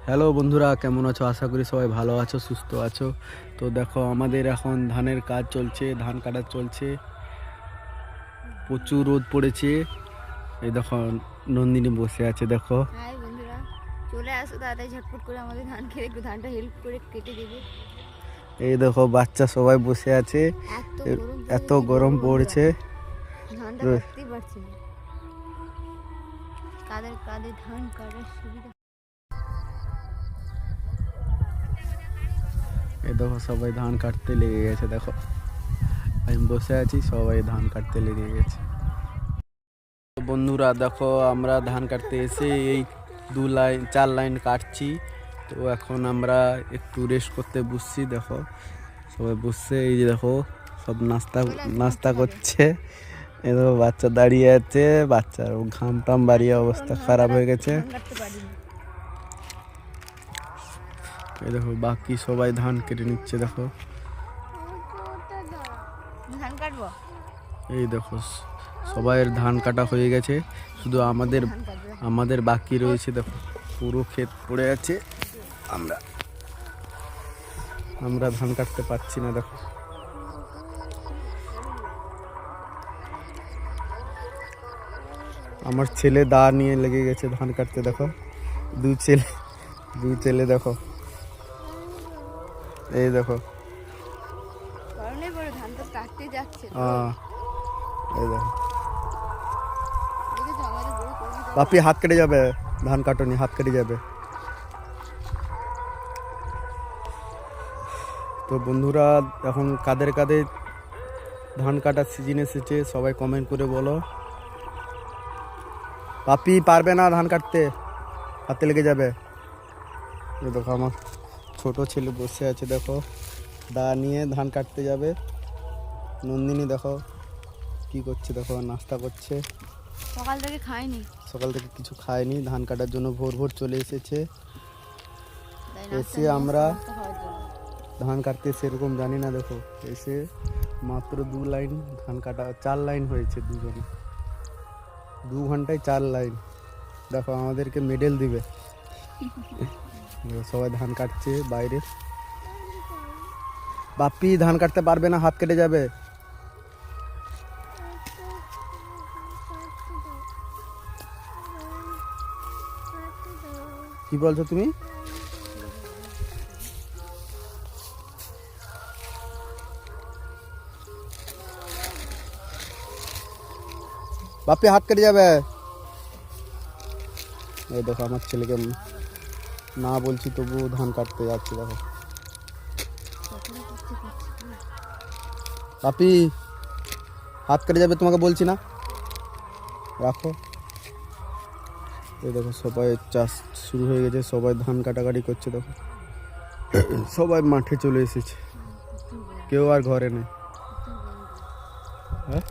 Hello বন্ধুরা, কেমন আছো? আশা করি সবাই ভালো আছো, সুস্থ আছো। তো দেখো, আমাদের এখন ধানের কাজ চলছে, ধান কাটা চলছে। প্রচুর রোদ পড়েছে। এই দেখো, নন্দিনী বসে আছে। দেখো, হাই বন্ধুরা, চলে আসো তাড়াতাড়ি ঝটপট করে আমাদের ধান খেতে, একটু ধানটা হেল্প করে কেটে দেবে। এই দেখো বাচ্চা সবাই বসে আছে। এত গরম পড়ছে, ধানটা কাটতেই পারছি না। কাদের কাদের ধান কাটার সুবিধা। এই দেখো সবাই ধান কাটতে লেগে গেছে। দেখো, আমি বসে আছি, সবাই ধান কাটতে লেগে গেছে। তো বন্ধুরা দেখো, আমরা ধান কাটতে এসে এই 4 লাইন কাটছি। তো এখন আমরা একটু রেস্ট করতে বসছি। দেখো সবাই বসছে, এই যে দেখো সব নাস্তা করছে। এই দেখো বাচ্চা দাঁড়িয়ে আছে, বাচ্চার ঘাম টাম বাড়িয়ে অবস্থা খারাপ হয়ে গেছে। এই দেখো বাকি সবাই ধান কেটে নিচ্ছে। দেখো ধান কাটবো, এই দেখো সবাইয়ের ধান কাটা হয়ে গেছে, শুধু আমাদের বাকি রয়েছে। দেখো পুরো ক্ষেত পড়ে আছে, আমরা ধান কাটতে পারছি না। দেখো আমার ছেলে দা নিয়ে লেগে গেছে ধান কাটতে। দেখো দুই ছেলে দেখো, এই দেখো ধান তো কাটতে যাচ্ছে। এই দেখো বাপি হাত কেটে যাবে, ধান কাটনি হাত কেটে যাবে। তো বন্ধুরা, এখন কাদের কাদের ধান কাটার সিজন এসেছে সবাই কমেন্ট করে বলো। পাপি পারবে না ধান কাটতে, হাতে লেগে যাবে। দেখো আমার ছোট ছেলে বসে আছে, দেখো দা নিয়ে ধান কাটতে যাবে। নন্দিনী দেখো কি করছে, দেখো নাস্তা করছে। সকাল থেকে কিছু খায়নি, ধান কাটার জন্য ভোর ভোর চলে এসেছে। এসে আমরা ধান কাটতে সেরকম জানি না। দেখো এসে মাত্র 2 লাইন ধান কাটা, 4 লাইন হয়েছে, 2 ঘন্টায় 4 লাইন। দেখো আমাদেরকে মেডেল দিবে। সবাই ধান কাটছে বাইরে। বাপি ধান কাটতে পারবে না, হাত কেটে যাবে। কি বলছো তুমি? বাপি হাত কেটে যাবে। এই দেখো আমার ছেলেকে না বলছি তবুও ধান কাটতে যাচ্ছে। দেখো বাপি হাত কেটে যাবে, তোমাকে বলছি না, রাখো। এই দেখো সবাই চাষ শুরু হয়ে গেছে, সবাই ধান কাটাকাটি করছে। দেখো সবাই মাঠে চলে এসেছে, কেউ আর ঘরে নেই। হ্যাঁ